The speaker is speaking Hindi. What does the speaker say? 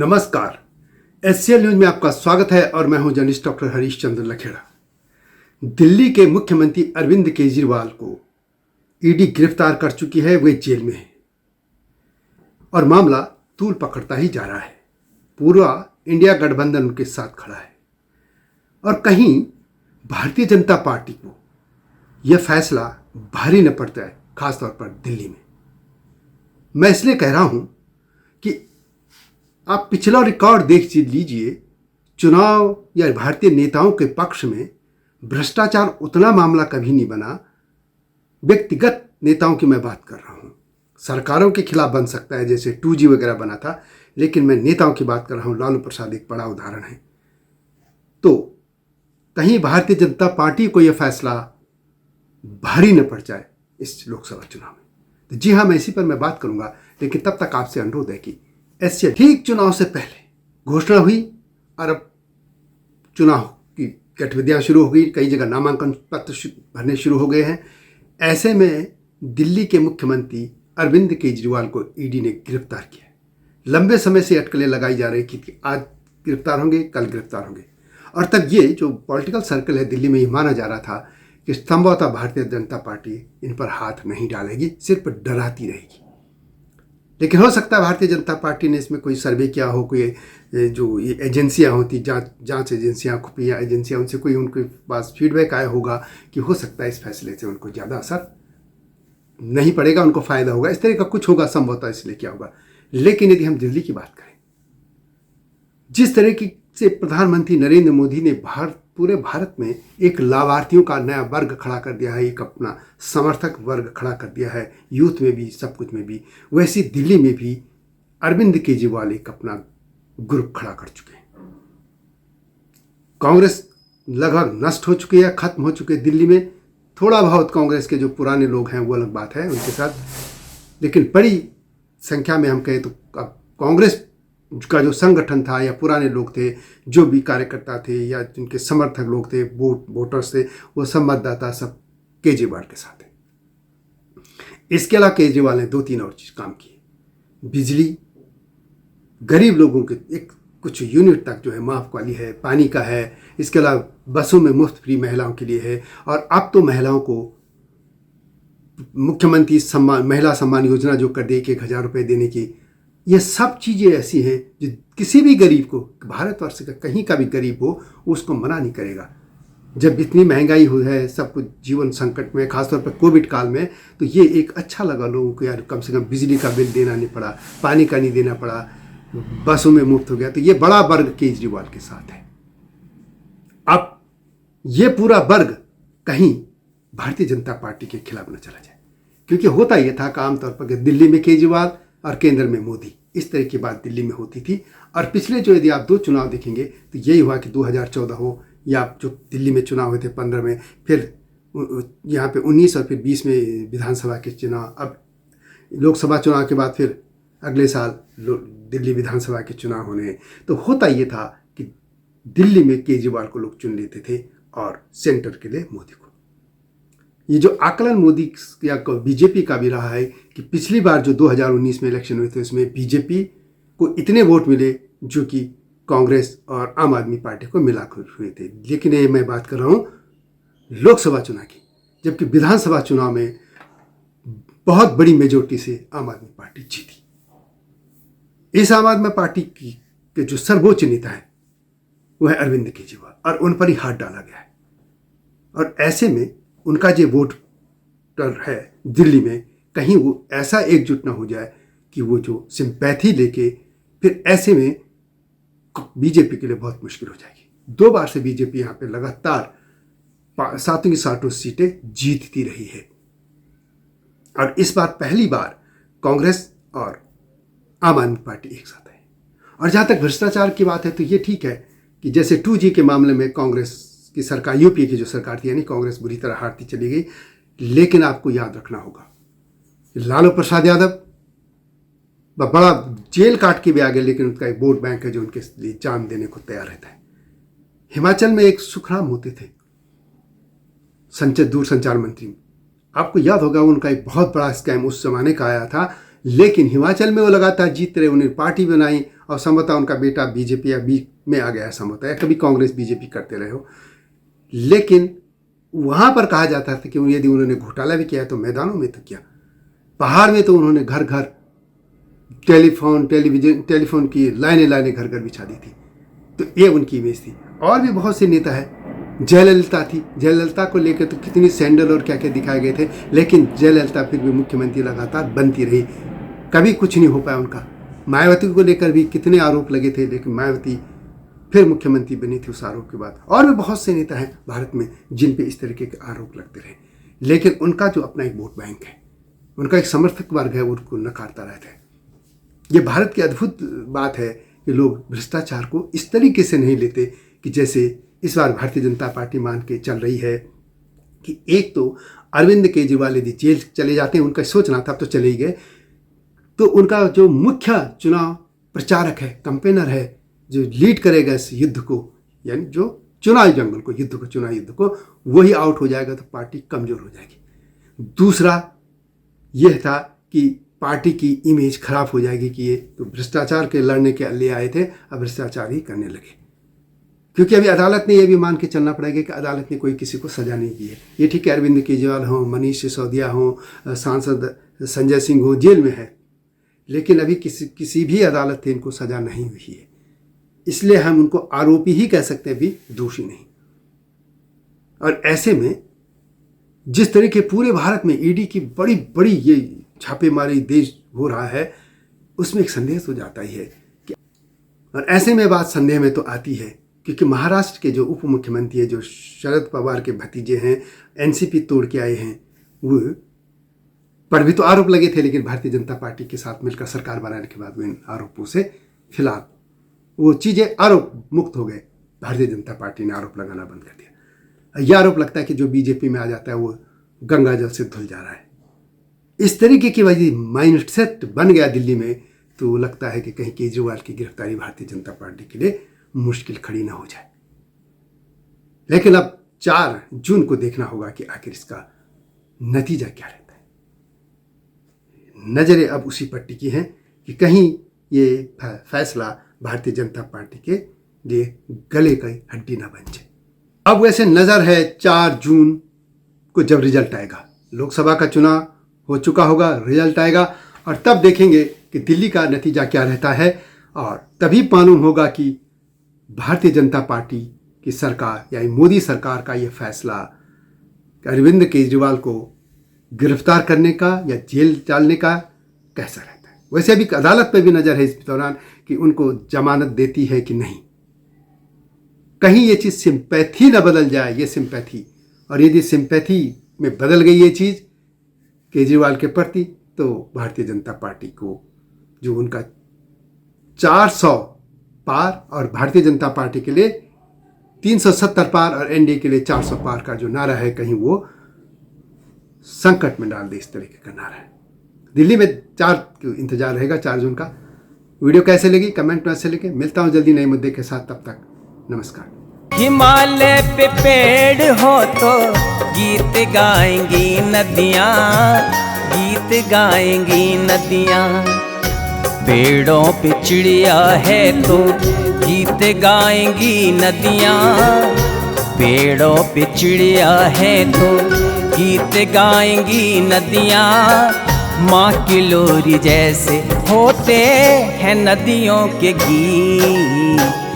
नमस्कार। एससीएल न्यूज में आपका स्वागत है और मैं हूं जर्नलिस्ट डॉक्टर हरीश चंद्र लखेड़ा। दिल्ली के मुख्यमंत्री अरविंद केजरीवाल को ईडी गिरफ्तार कर चुकी है। वे जेल में हैं और मामला तूल पकड़ता ही जा रहा है। पूरा इंडिया गठबंधन उनके साथ खड़ा है और कहीं भारतीय जनता पार्टी को यह फैसला भारी न पड़ता है, खासतौर पर दिल्ली में। मैं इसलिए कह रहा हूं कि आप पिछला रिकॉर्ड देख लीजिए। चुनाव या भारतीय नेताओं के पक्ष में भ्रष्टाचार उतना मामला कभी नहीं बना। व्यक्तिगत नेताओं की मैं बात कर रहा हूं। सरकारों के खिलाफ बन सकता है, जैसे 2G वगैरह बना था, लेकिन मैं नेताओं की बात कर रहा हूं। लालू प्रसाद एक बड़ा उदाहरण है। तो कहीं भारतीय जनता पार्टी को यह फैसला भारी न पड़ जाए इस लोकसभा चुनाव में। तो जी हाँ, मैं इसी पर मैं बात करूंगा, लेकिन तब तक आपसे अनुरोध है कि ऐसे ठीक चुनाव से पहले घोषणा हुई और अब चुनाव की गतिविधियां शुरू हो गई। कई जगह नामांकन पत्र भरने शुरू हो गए हैं। ऐसे में दिल्ली के मुख्यमंत्री अरविंद केजरीवाल को ईडी ने गिरफ्तार किया। लंबे समय से अटकलें लगाई जा रही कि आज गिरफ्तार होंगे, कल गिरफ्तार होंगे, और तब ये जो पॉलिटिकल सर्कल है दिल्ली में, ये माना जा रहा था कि संभवतः भारतीय जनता पार्टी इन पर हाथ नहीं डालेगी, सिर्फ डराती रहेगी। लेकिन हो सकता है भारतीय जनता पार्टी ने इसमें कोई सर्वे किया हो, कोई जो ये एजेंसियां होती, जांच एजेंसियां, खुफिया एजेंसियां, उनसे कोई उनके पास फीडबैक आया होगा कि हो सकता है इस फैसले से उनको ज़्यादा असर नहीं पड़ेगा, उनको फ़ायदा होगा, इस तरह का कुछ होगा संभवतः, इसलिए क्या होगा। लेकिन यदि हम दिल्ली की बात करें, जिस तरह की से प्रधानमंत्री नरेंद्र मोदी ने पूरे भारत में एक लाभार्थियों का नया वर्ग खड़ा कर दिया है, एक अपना समर्थक वर्ग खड़ा कर दिया है, यूथ में भी, सब कुछ में भी, वैसी दिल्ली में भी अरविंद केजरीवाल एक अपना ग्रुप खड़ा कर चुके हैं। कांग्रेस लगभग नष्ट हो चुकी है, खत्म हो चुकी है दिल्ली में। थोड़ा बहुत कांग्रेस के जो पुराने लोग हैं वो अलग बात है उनके साथ, लेकिन बड़ी संख्या में हम कहें तो अब कांग्रेस का जो संगठन था या पुराने लोग थे, जो भी कार्यकर्ता थे या जिनके समर्थक लोग थे, वोटर्स थे, वो सब मतदाता सब केजरीवाल के साथ है। इसके अलावा केजरीवाल ने 2-3 और चीज काम किए। बिजली गरीब लोगों के एक कुछ यूनिट तक जो है माफ वाली है, पानी का है। इसके अलावा बसों में मुफ्त फ्री महिलाओं के लिए है। और अब तो महिलाओं को मुख्यमंत्री महिला सम्मान योजना जो कर दी, 1,000 रुपये देने की, ये सब चीज़ें ऐसी हैं जो किसी भी गरीब को, भारतवर्ष का कहीं का भी गरीब हो, उसको मना नहीं करेगा। जब इतनी महंगाई हुई है, सब कुछ जीवन संकट में, खासतौर पर कोविड काल में, तो ये एक अच्छा लगा लोगों को, यार कम से कम बिजली का बिल देना नहीं पड़ा, पानी का नहीं देना पड़ा, बसों में मुफ्त हो गया। तो ये बड़ा वर्ग केजरीवाल के साथ है। अब ये पूरा वर्ग कहीं भारतीय जनता पार्टी के खिलाफ न चला जाए, क्योंकि होता यह था कि आमतौर पर दिल्ली में केजरीवाल और केंद्र में मोदी, इस तरह की बात दिल्ली में होती थी। और पिछले जो यदि आप 2 चुनाव देखेंगे तो यही हुआ कि 2014 हो या जो दिल्ली में चुनाव हुए थे 15 में, फिर यहाँ पे 19 और फिर 20 में विधानसभा के चुनाव, अब लोकसभा चुनाव के बाद फिर अगले साल दिल्ली विधानसभा के चुनाव होने हैं। तो होता ये था कि दिल्ली में केजरीवाल को लोग चुन लेते थे और सेंटर के लिए मोदी को। ये जो आकलन मोदी या बीजेपी का भी रहा है कि पिछली बार जो 2019 में इलेक्शन हुए थे, उसमें बीजेपी को इतने वोट मिले जो कि कांग्रेस और आम आदमी पार्टी को मिलाकर हुए थे। लेकिन ये मैं बात कर रहा हूँ लोकसभा चुनाव की, जबकि विधानसभा चुनाव में बहुत बड़ी मेजोरिटी से आम आदमी पार्टी जीती। इस आम आदमी पार्टी के जो सर्वोच्च नेता है वो है अरविंद केजरीवाल, और उन पर ही हाथ डाला गया है। और ऐसे में उनका जो वोटर है दिल्ली में, कहीं वो ऐसा एकजुट ना हो जाए कि वो जो सिंपैथी लेके, फिर ऐसे में बीजेपी के लिए बहुत मुश्किल हो जाएगी। 2 बार से बीजेपी यहाँ पे लगातार 7 की 7 सीटें जीतती रही है, और इस बार पहली बार कांग्रेस और आम आदमी पार्टी एक साथ है। और जहाँ तक भ्रष्टाचार की बात है तो ये ठीक है कि जैसे 2G के मामले में कांग्रेस की सरकार, यूपी की जो सरकार थी, यानी कांग्रेस बुरी तरह हारती चली गई। लेकिन आपको याद रखना होगा लालू प्रसाद यादव बड़ा जेल काट के भी आ गए, लेकिन उनका एक वोट बैंक है जो उनके लिए जान देने को तैयार रहता है। हिमाचल में एक सुखराम होते थे दूरसंचार मंत्री, आपको याद होगा उनका एक बहुत बड़ा स्कैम उस जमाने का आया था, लेकिन हिमाचल में वो लगातार जीत रहे, उन्हें पार्टी बनाई और संभवतः उनका बेटा बीजेपी या बी में आ गया है संभवतः, या कभी कांग्रेस बीजेपी करते रहे हो। लेकिन वहाँ पर कहा जाता था कि यदि उन्होंने घोटाला भी किया तो मैदानों में तो किया, पहाड़ में तो उन्होंने घर घर टेलीफोन की लाइनें घर घर बिछा दी थी। तो ये उनकी इमेज थी। और भी बहुत से नेता है, जयललिता थी, जयललिता को लेकर तो कितनी सैंडल और क्या क्या दिखाए गए थे, लेकिन जयललिता फिर भी मुख्यमंत्री लगातार बनती रही, कभी कुछ नहीं हो पाया उनका। मायावती को लेकर भी कितने आरोप लगे थे, लेकिन मायावती फिर मुख्यमंत्री बनी थी उस आरोप के बाद। और भी बहुत से नेता हैं भारत में जिन पे इस तरीके के आरोप लगते रहे, लेकिन उनका जो अपना एक वोट बैंक है, उनका एक समर्थक वर्ग है, वो उनको नकारता रहता है। ये भारत की अद्भुत बात है कि लोग भ्रष्टाचार को इस तरीके से नहीं लेते कि जैसे इस बार भारतीय जनता पार्टी मान के चल रही है कि एक तो अरविंद केजरीवाल यदि जेल चले जाते हैं, उनका सोचना था, अब तो चले ही गए, तो उनका जो मुख्य चुनाव प्रचारक है, कंपेनर है, जो लीड करेगा इस युद्ध को, यानी जो चुनावी जंगल को, युद्ध को, चुनावी युद्ध को, वही आउट हो जाएगा तो पार्टी कमजोर हो जाएगी। दूसरा यह था कि पार्टी की इमेज खराब हो जाएगी कि ये तो भ्रष्टाचार के लड़ने के लिए आए थे, अब भ्रष्टाचार ही करने लगे। क्योंकि अभी अदालत ने यह भी मान के चलना पड़ेगा कि अदालत ने कोई किसी को सजा नहीं दी है। ये ठीक है, अरविंद केजरीवाल हो, मनीष सिसोदिया हो, सांसद संजय सिंह हो, जेल में है, लेकिन अभी किसी भी अदालत से इनको सजा नहीं हुई है, इसलिए हम उनको आरोपी ही कह सकते हैं, भी दोषी नहीं। और ऐसे में जिस तरह के पूरे भारत में ईडी की बड़ी बड़ी ये छापेमारी देश हो रहा है, उसमें एक संदेह तो जाता ही है कि, और ऐसे में बात संदेह में तो आती है क्योंकि महाराष्ट्र के जो उप मुख्यमंत्री है, जो शरद पवार के भतीजे हैं, एनसीपी तोड़ के आए हैं, वो पर भी तो आरोप लगे थे, लेकिन भारतीय जनता पार्टी के साथ मिलकर सरकार बनाने के बाद वो इन आरोपों से फिलहाल वो चीज़ें आरोप मुक्त हो गए। भारतीय जनता पार्टी ने आरोप लगाना बंद कर दिया। यह आरोप लगता है कि जो बीजेपी में आ जाता है वो गंगा जल से धुल जा रहा है। इस तरीके की वजह माइंडसेट बन गया दिल्ली में, तो लगता है कि कहीं केजरीवाल की गिरफ्तारी भारतीय जनता पार्टी के लिए मुश्किल खड़ी ना हो जाए। लेकिन अब 4 जून को देखना होगा कि आखिर इसका नतीजा क्या रहता है। नजरें अब उसी पर टिकी हैं कि कहीं ये फैसला भारतीय जनता पार्टी के लिए गले की हड्डी ना बन जाए। अब वैसे नजर है 4 जून को जब रिजल्ट आएगा, लोकसभा का चुनाव हो चुका होगा, रिजल्ट आएगा और तब देखेंगे कि दिल्ली का नतीजा क्या रहता है, और तभी मालूम होगा कि भारतीय जनता पार्टी की सरकार यानी मोदी सरकार का यह फैसला अरविंद केजरीवाल को गिरफ्तार करने का या जेल डालने का कैसा रहता है। वैसे अभी अदालत पे भी नजर है इस दौरान कि उनको जमानत देती है कि नहीं, कहीं ये चीज़ सिंपैथी न बदल जाए, ये सिंपैथी, और यदि सिंपैथी में बदल गई ये चीज़ केजरीवाल के प्रति, तो भारतीय जनता पार्टी को जो उनका 400 पार और भारतीय जनता पार्टी के लिए 370 पार और एनडीए के लिए 400 पार का जो नारा है, कहीं वो संकट में डाल दे इस तरीके का नारा है। दिल्ली में 4 इंतजार रहेगा 4 जून का। वीडियो कैसे लगी कमेंट में ऐसे लिखें। मिलता हूँ जल्दी नए मुद्दे के साथ, तब तक नमस्कार। हिमालय पे पेड़ हो तो गीत गाएंगी नदियाँ, गीत गाएंगी नदियाँ। पेड़ों पे चिड़िया है तो गीत गाएंगी नदियाँ, पेड़ों पे चिड़िया है तो गीत गाएंगी नदियाँ। माँ की लोरी जैसे होते हैं नदियों के गीत।